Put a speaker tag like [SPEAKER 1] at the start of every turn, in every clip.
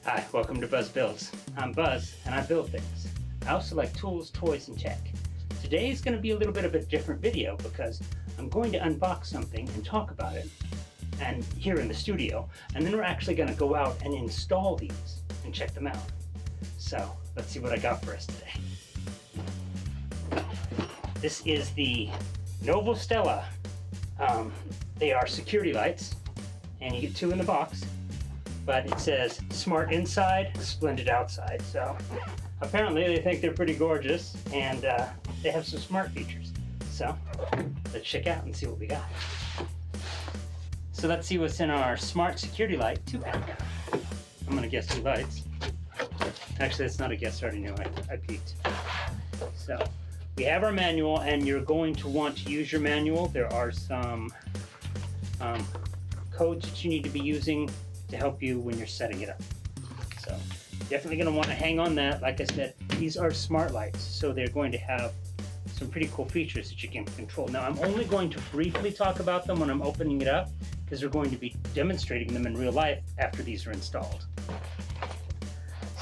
[SPEAKER 1] Hi, welcome to Buzz Builds. I'm Buzz and I build things. I also like tools, toys, and tech. Today is going to be a little bit of a different video because I'm going to unbox something and talk about it and here in the studio, and then we're actually going to go out and install these and check them out. So let's see what I got for us today. This is the Novostella. They are security lights and you get two in the box. But it says smart inside, splendid outside. So apparently they think they're pretty gorgeous and they have some smart features. So let's check out and see what we got. So let's see what's in our smart security light 2-pack. I'm gonna guess 2 lights. Actually, that's not a guess, I already knew, I peeked. So we have our manual, and you're going to want to use your manual. There are some codes that you need to be using to help you when you're setting it up. So definitely going to want to hang on that. Like I said, these are smart lights, so they're going to have some pretty cool features that you can control. Now I'm only going to briefly talk about them when I'm opening it up, because we're going to be demonstrating them in real life after these are installed.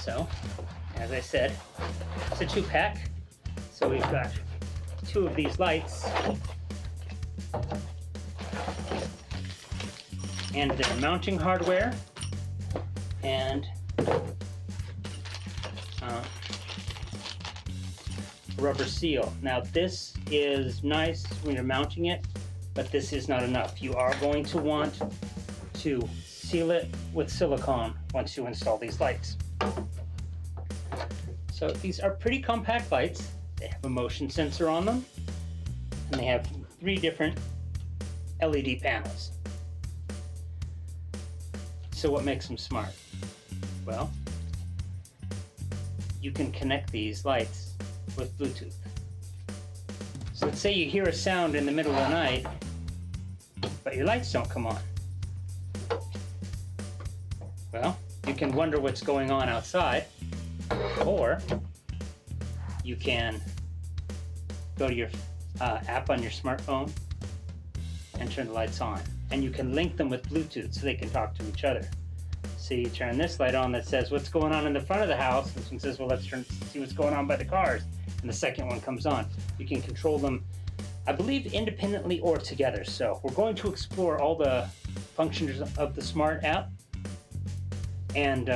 [SPEAKER 1] So as I said, it's a 2-pack. So we've got 2 of these lights and their mounting hardware and rubber seal. Now this is nice when you're mounting it, but this is not enough. You are going to want to seal it with silicone once you install these lights. So these are pretty compact lights. They have a motion sensor on them, and they have 3 different LED panels. So what makes them smart? Well, you can connect these lights with Bluetooth. So let's say you hear a sound in the middle of the night, but your lights don't come on. Well, you can wonder what's going on outside, or you can go to your app on your smartphone and turn the lights on. And you can link them with Bluetooth so they can talk to each other. So you turn this light on that says what's going on in the front of the house. This one says, well, let's see what's going on by the cars. And the second one comes on. You can control them, I believe, independently or together. So we're going to explore all the functions of the smart app and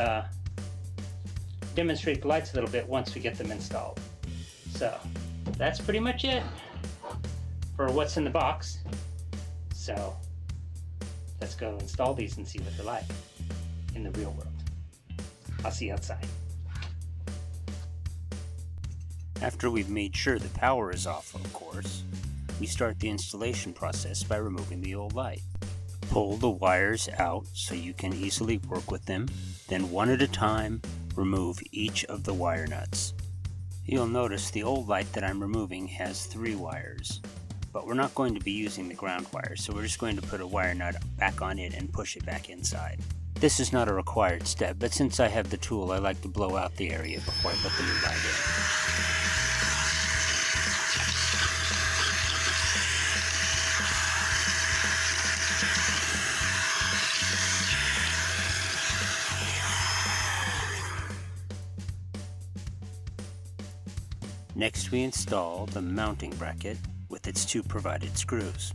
[SPEAKER 1] demonstrate the lights a little bit once we get them installed. So that's pretty much it for what's in the box. So let's go install these and see what they're like in the real world. I'll see you outside.
[SPEAKER 2] After we've made sure the power is off, of course, we start the installation process by removing the old light. Pull the wires out so you can easily work with them, then one at a time remove each of the wire nuts. You'll notice the old light that I'm removing has 3 wires. But we're not going to be using the ground wire, so we're just going to put a wire nut back on it and push it back inside. This is not a required step, but since I have the tool, I like to blow out the area before I put the new light in. Next we install the mounting bracket with its 2 provided screws.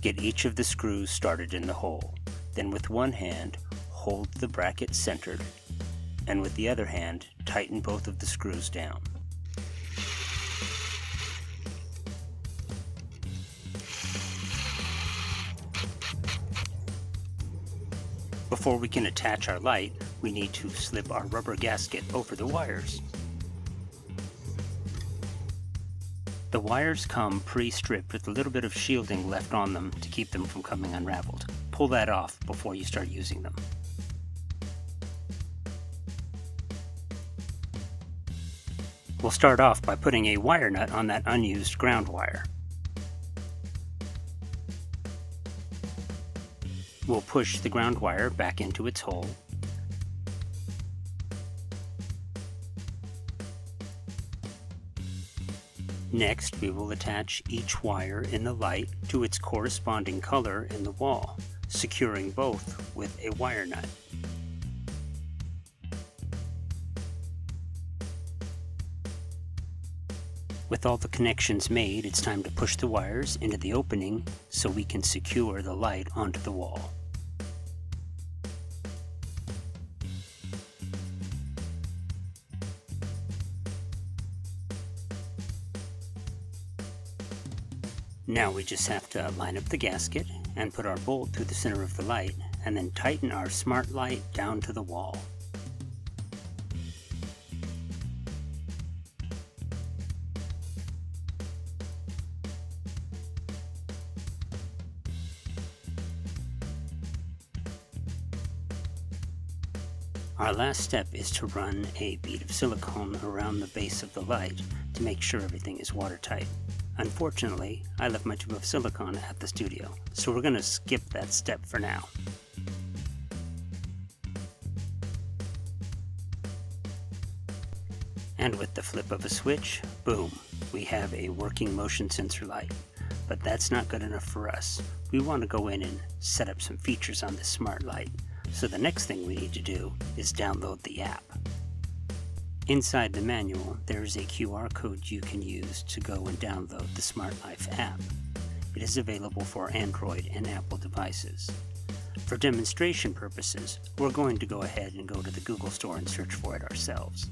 [SPEAKER 2] Get each of the screws started in the hole. Then with one hand, hold the bracket centered, and with the other hand, tighten both of the screws down. Before we can attach our light, we need to slip our rubber gasket over the wires. The wires come pre-stripped with a little bit of shielding left on them to keep them from coming unraveled. Pull that off before you start using them. We'll start off by putting a wire nut on that unused ground wire. We'll push the ground wire back into its hole. Next, we will attach each wire in the light to its corresponding color in the wall, securing both with a wire nut. With all the connections made, it's time to push the wires into the opening so we can secure the light onto the wall. Now we just have to line up the gasket and put our bolt through the center of the light, and then tighten our smart light down to the wall. Our last step is to run a bead of silicone around the base of the light to make sure everything is watertight. Unfortunately, I left my tube of silicone at the studio, so we're going to skip that step for now. And with the flip of a switch, boom, we have a working motion sensor light. But that's not good enough for us. We want to go in and set up some features on this smart light. So the next thing we need to do is download the app. Inside the manual, there is a QR code you can use to go and download the Smart Life app. It is available for Android and Apple devices. For demonstration purposes, we're going to go ahead and go to the Google Store and search for it ourselves.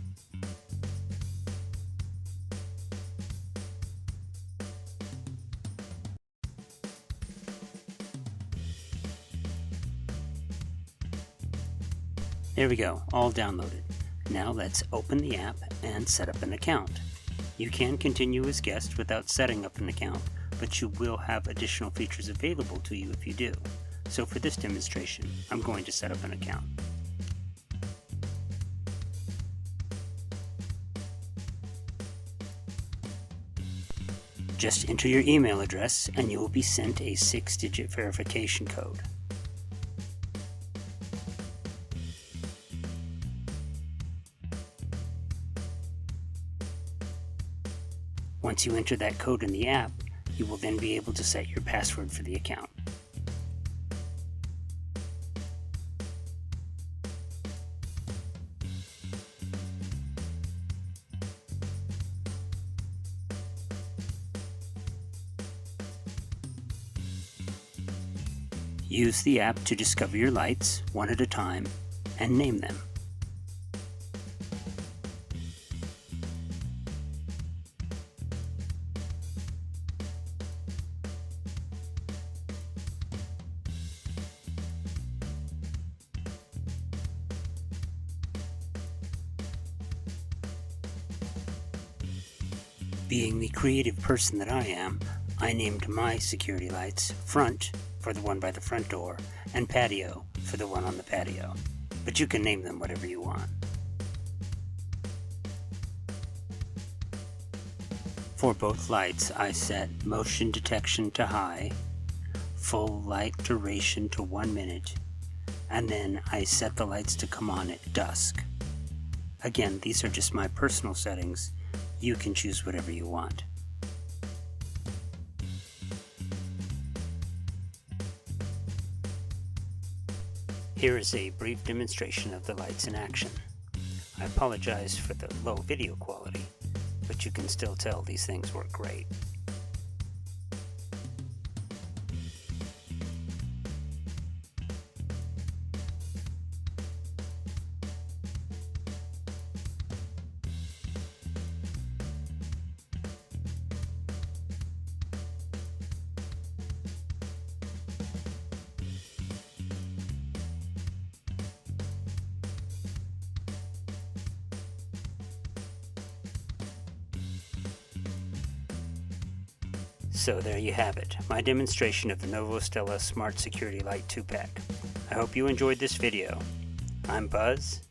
[SPEAKER 2] There we go, all downloaded. Now let's open the app and set up an account. You can continue as guest without setting up an account, but you will have additional features available to you if you do. So for this demonstration, I'm going to set up an account. Just enter your email address and you will be sent a 6-digit verification code. Once you enter that code in the app, you will then be able to set your password for the account. Use the app to discover your lights one at a time and name them. Being the creative person that I am, I named my security lights Front for the one by the front door and Patio for the one on the patio. But you can name them whatever you want. For both lights, I set motion detection to high, full light duration to 1 minute, and then I set the lights to come on at dusk. Again, these are just my personal settings. You can choose whatever you want. Here is a brief demonstration of the lights in action. I apologize for the low video quality, but you can still tell these things work great. So there you have it, my demonstration of the Novostella Smart Security Light 2-pack. I hope you enjoyed this video. I'm Buzz,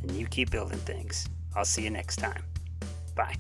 [SPEAKER 2] and you keep building things. I'll see you next time. Bye.